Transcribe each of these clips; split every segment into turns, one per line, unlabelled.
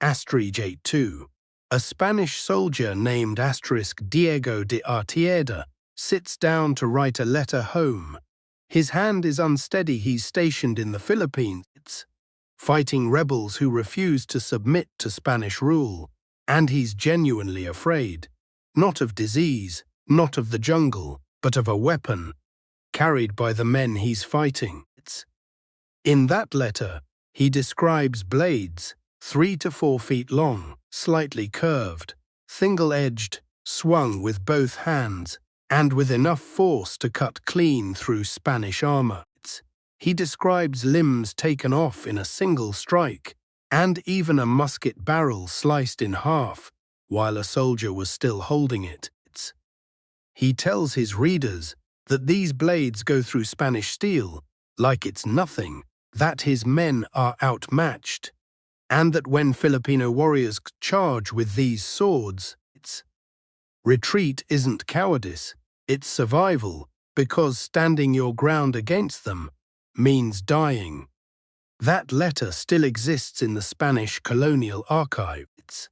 *82. A Spanish soldier named Diego de Artieda sits down to write a letter home. His hand is unsteady. He's stationed in the Philippines, fighting rebels who refuse to submit to Spanish rule. And he's genuinely afraid, not of disease, not of the jungle, but of a weapon carried by the men he's fighting. In that letter, he describes blades 3 to 4 feet long, slightly curved, single-edged, swung with both hands, and with enough force to cut clean through Spanish armor. He describes limbs taken off in a single strike, and even a musket barrel sliced in half while a soldier was still holding it. He tells his readers that these blades go through Spanish steel like it's nothing, that his men are outmatched, and that when Filipino warriors charge with these swords, retreat isn't cowardice, it's survival, because standing your ground against them means dying. That letter still exists in the Spanish colonial archives,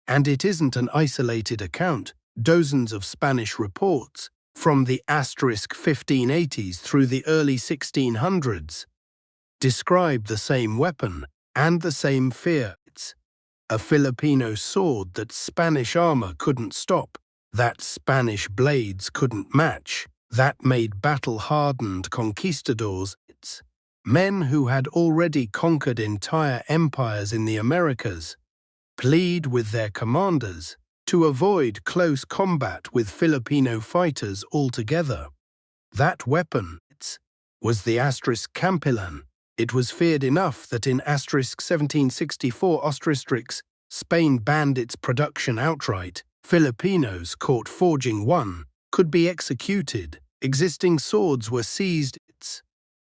and it isn't an isolated account. Dozens of Spanish reports from the *1580s through the early 1600s describe the same weapon and the same fear. It's a Filipino sword that Spanish armor couldn't stop, that Spanish blades couldn't match, that made battle-hardened conquistadors, men who had already conquered entire empires in the Americas, plead with their commanders to avoid close combat with Filipino fighters altogether. That weapon was the kampilan. It was feared enough that in *1764 Spain banned its production outright. Filipinos caught forging one could be executed. Existing swords were seized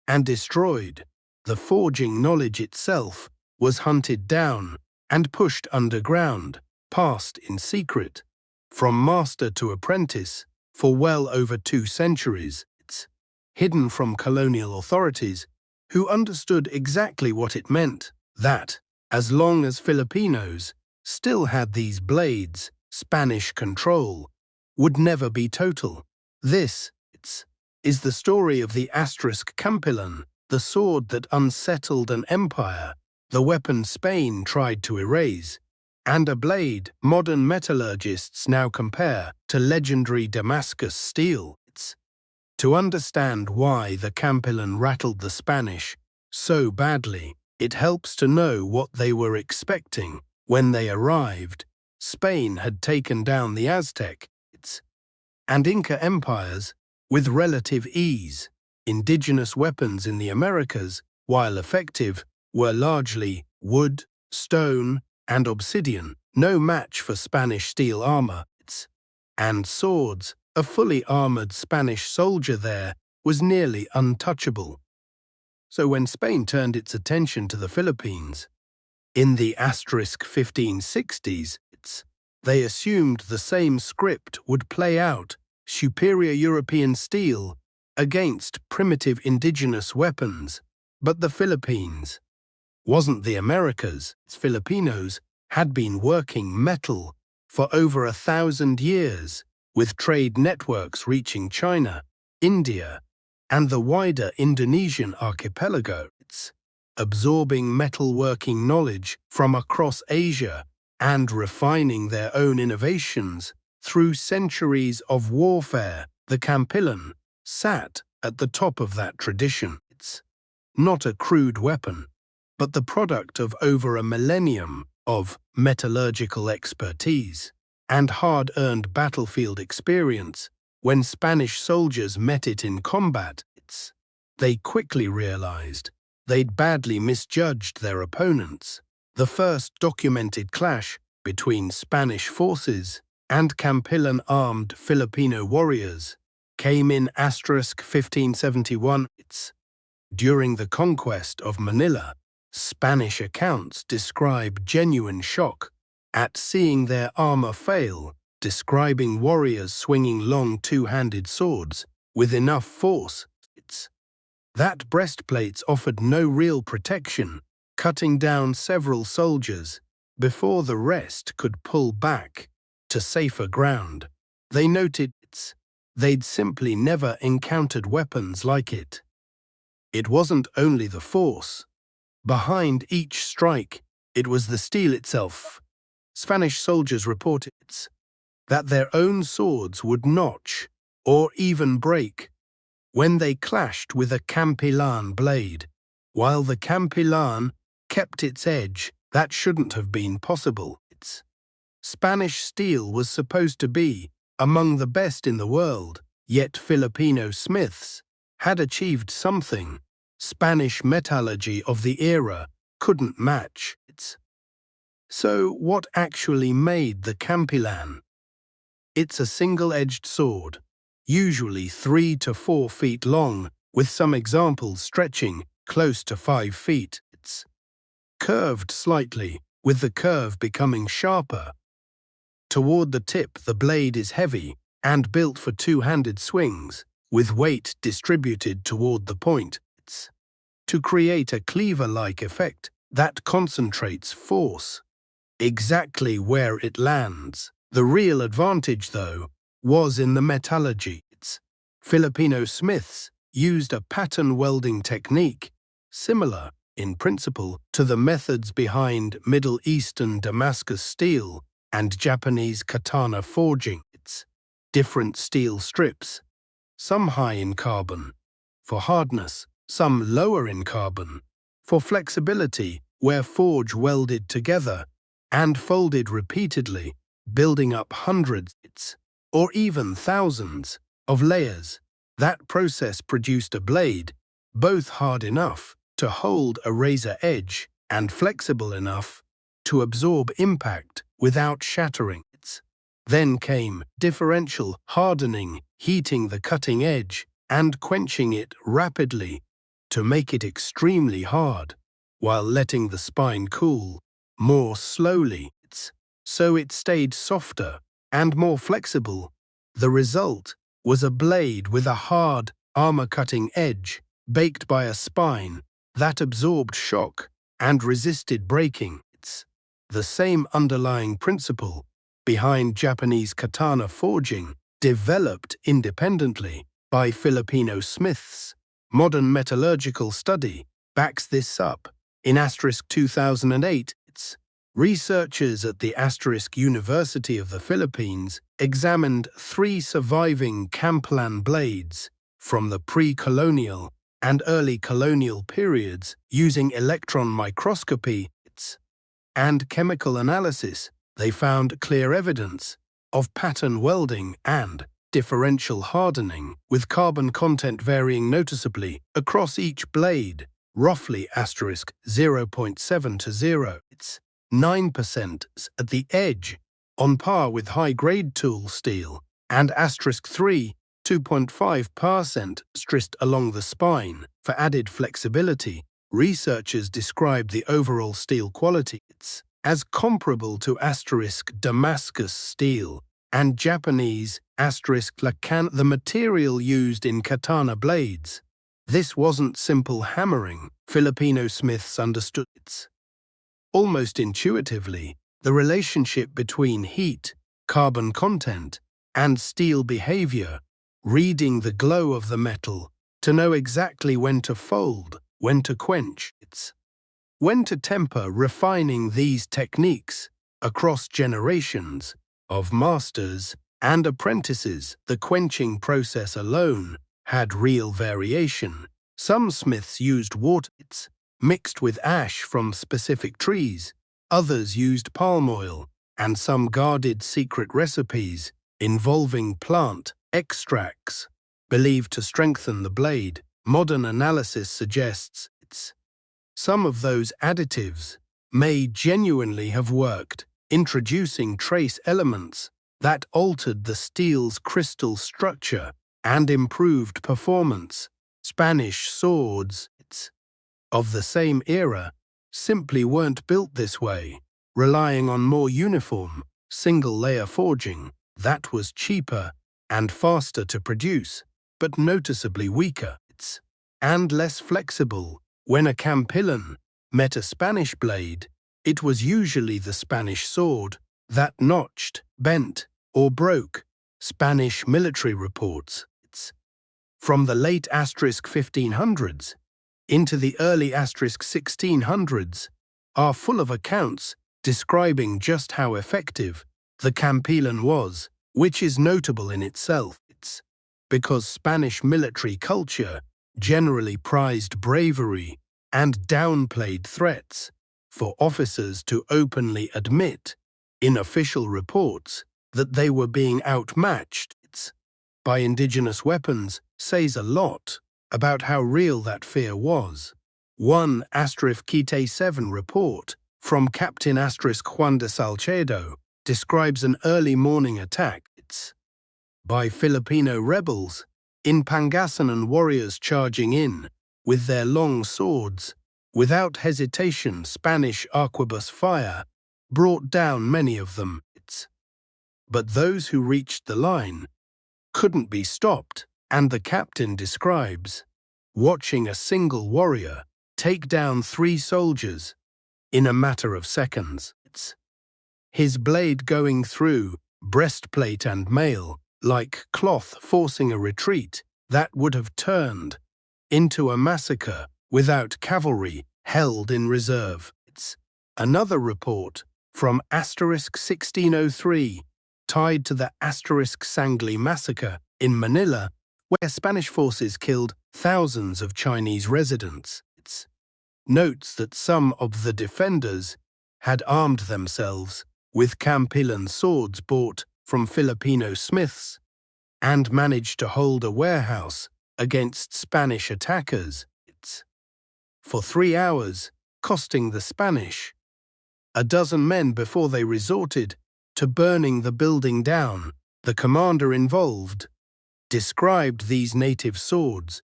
and destroyed. The forging knowledge itself was hunted down and pushed underground, passed in secret, from master to apprentice, for well over 2 centuries. It's hidden from colonial authorities, who understood exactly what it meant, that, as long as Filipinos still had these blades, Spanish control would never be total. This is the story of the kampilan, the sword that unsettled an empire, the weapon Spain tried to erase, and a blade modern metallurgists now compare to legendary Damascus steel. To understand why the kampilan rattled the Spanish so badly, it helps to know what they were expecting when they arrived. Spain had taken down the Aztec and Inca empires with relative ease. Indigenous weapons in the Americas, while effective, were largely wood, stone, and obsidian, no match for Spanish steel armor. And swords, a fully armored Spanish soldier there was nearly untouchable. So when Spain turned its attention to the Philippines, in the *1560s, they assumed the same script would play out: superior European steel against primitive indigenous weapons. But the Philippines wasn't the Americas. Filipinos had been working metal for over 1,000 years, with trade networks reaching China, India, and the wider Indonesian archipelago, absorbing metalworking knowledge from across Asia and refining their own innovations through centuries of warfare. The kampilan sat at the top of that tradition. It's not a crude weapon, but the product of over a millennium of metallurgical expertise and hard-earned battlefield experience. When Spanish soldiers met it in combat, they quickly realized they'd badly misjudged their opponents. The first documented clash between Spanish forces and kampilan-armed Filipino warriors came in *1571. During the conquest of Manila, Spanish accounts describe genuine shock at seeing their armor fail, describing warriors swinging long two-handed swords with enough force that breastplates offered no real protection, cutting down several soldiers Before the rest could pull back to safer ground, they noted they'd simply never encountered weapons like it. It wasn't only the force. Behind each strike, it was the steel itself. Spanish soldiers reported that their own swords would notch or even break when they clashed with a kampilan blade, while the kampilan kept its edge. That shouldn't have been possible. Spanish steel was supposed to be among the best in the world, yet Filipino smiths had achieved something Spanish metallurgy of the era couldn't match. So what actually made the kampilan? It's a single-edged sword, usually 3 to 4 feet long, with some examples stretching close to 5 feet. It's curved slightly, with the curve becoming sharper. Toward the tip, the blade is heavy and built for two-handed swings, with weight distributed toward the point. It's to create a cleaver-like effect that concentrates force exactly where it lands. The real advantage, though, was in the metallurgy. Filipino smiths used a pattern welding technique similar in principle to the methods behind Middle Eastern Damascus steel and Japanese katana forging. It's different steel strips, some high in carbon for hardness, some lower in carbon for flexibility, where forge welded together and folded repeatedly, building up hundreds or even thousands of layers. That process produced a blade both hard enough to hold a razor edge and flexible enough to absorb impact without shattering. Then came differential hardening, heating the cutting edge and quenching it rapidly to make it extremely hard, while letting the spine cool more slowly, so it stayed softer and more flexible. The result was a blade with a hard, armor-cutting edge, baked by a spine that absorbed shock and resisted breaking. It's the same underlying principle behind Japanese katana forging, developed independently by Filipino smiths. Modern metallurgical study backs this up. In *2008, researchers at the University of the Philippines examined 3 surviving kampilan blades from the pre-colonial and early colonial periods using electron microscopy and chemical analysis. They found clear evidence of pattern welding and differential hardening, with carbon content varying noticeably across each blade, roughly *0.7 to 0. 9% at the edge, on par with high-grade tool steel, and *3, 2.5% stressed along the spine. For added flexibility, researchers described the overall steel quality as comparable to Damascus steel and Japanese *lakan. The material used in katana blades. This wasn't simple hammering. Filipino smiths understood almost intuitively the relationship between heat, carbon content, and steel behavior, reading the glow of the metal to know exactly when to fold, when to quench, when to temper. Refining these techniques across generations of masters and apprentices, the quenching process alone had real variation. Some smiths used water mixed with ash from specific trees, others used palm oil, and some guarded secret recipes involving plant extracts believed to strengthen the blade. Modern analysis suggests some of those additives may genuinely have worked, introducing trace elements that altered the steel's crystal structure and improved performance. Spanish swords of the same era simply weren't built this way, relying on more uniform, single-layer forging that was cheaper and faster to produce, but noticeably weaker and less flexible. When a kampilan met a Spanish blade, It was usually the Spanish sword that notched, bent, or broke. Spanish military reports from the late *1500s into the early *1600s are full of accounts describing just how effective the kampilan was, which is notable in itself. Because Spanish military culture generally prized bravery and downplayed threats. For officers to openly admit, in official reports, that they were being outmatched by indigenous weapons says a lot about how real that fear was. One *Kite 7 report from Captain Juan de Salcedo describes an early morning attack by Filipino rebels in Pangasinan, warriors charging in with their long swords. Without hesitation, Spanish arquebus fire brought down many of them. But those who reached the line couldn't be stopped, and the captain describes watching a single warrior take down 3 soldiers in a matter of seconds. His blade going through breastplate and mail like cloth, forcing a retreat that would have turned into a massacre without cavalry held in reserve. Another report from *1603 tied to the *Sangli massacre in Manila, where Spanish forces killed thousands of Chinese residents. Notes that some of the defenders had armed themselves with kampilan swords bought from Filipino smiths and managed to hold a warehouse against Spanish attackers for 3 hours, costing the Spanish a dozen men before they resorted to burning the building down. The commander involved described these native swords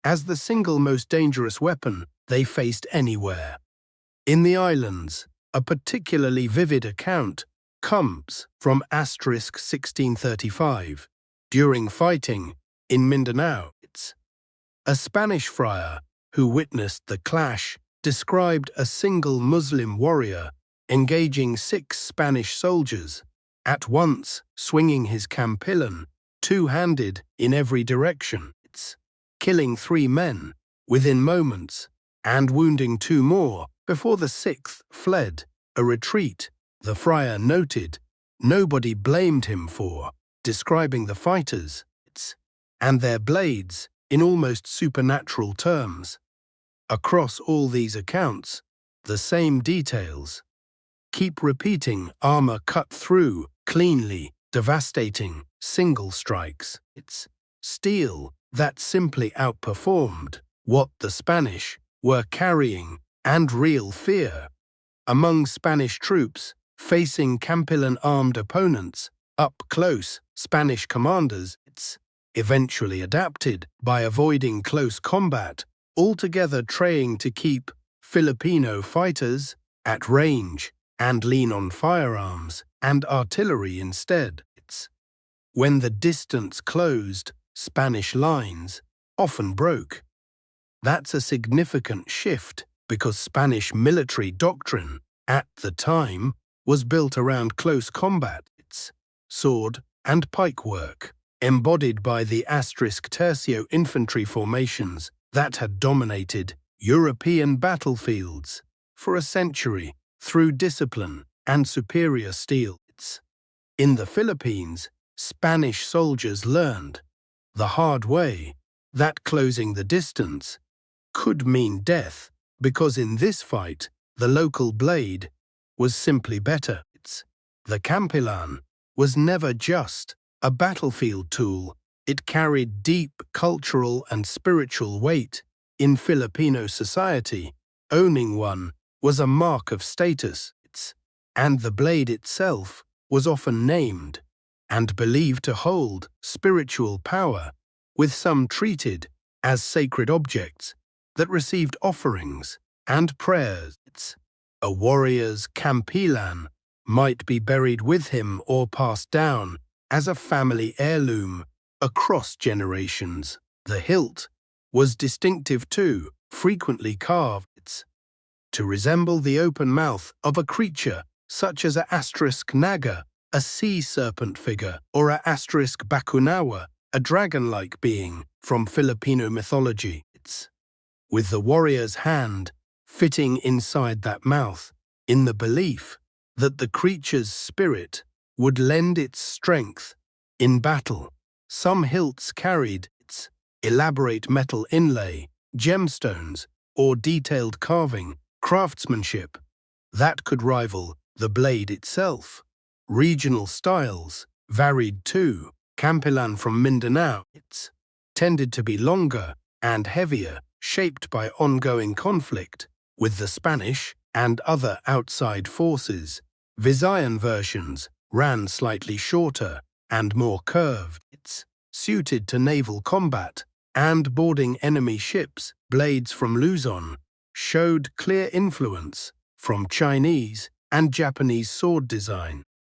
as the single most dangerous weapon they faced anywhere. In the islands, a particularly vivid account comes from *1635. During fighting in Mindanao, a Spanish friar who witnessed the clash described a single Muslim warrior engaging 6 Spanish soldiers, at once swinging his kampilan, two-handed in every direction, killing 3 men within moments and wounding 2 more before the 6th fled, a retreat the friar noted nobody blamed him for, describing the fighters and their blades in almost supernatural terms. Across all these accounts, the same details keep repeating: armor cut through cleanly, devastating, single strikes. Steel that simply outperformed what the Spanish were carrying, and real fear among Spanish troops facing kampilan-armed opponents up close. Spanish commanders eventually adapted by avoiding close combat altogether, trying to keep Filipino fighters at range and lean on firearms and artillery instead. When the distance closed, Spanish lines often broke. That's a significant shift because Spanish military doctrine at the time was built around close combat, sword and pike work, embodied by the *tercio infantry formations that had dominated European battlefields for a century through discipline and superior steel. In the Philippines, Spanish soldiers learned the hard way that closing the distance could mean death, because in this fight, the local blade was simply better. The kampilan was never just a battlefield tool. It carried deep cultural and spiritual weight in Filipino society. Owning one was a mark of status, and the blade itself was often named and believed to hold spiritual power, with some treated as sacred objects that received offerings and prayers. A warrior's kampilan might be buried with him or passed down as a family heirloom across generations. The hilt was distinctive too, frequently carved to resemble the open mouth of a creature such as a asterisk naga, a sea serpent figure, or a asterisk bakunawa, a dragon-like being from Filipino mythology. With the warrior's hand fitting inside that mouth, in the belief that the creature's spirit would lend its strength in battle. Some hilts carried its elaborate metal inlay, gemstones, or detailed carving, craftsmanship that could rival the blade itself. Regional styles varied too. Kampilan from Mindanao tended to be longer and heavier, shaped by ongoing conflict with the Spanish and other outside forces. Visayan versions ran slightly shorter and more curved. Suited to naval combat and boarding enemy ships. Blades from Luzon showed clear influence from Chinese and Japanese sword design.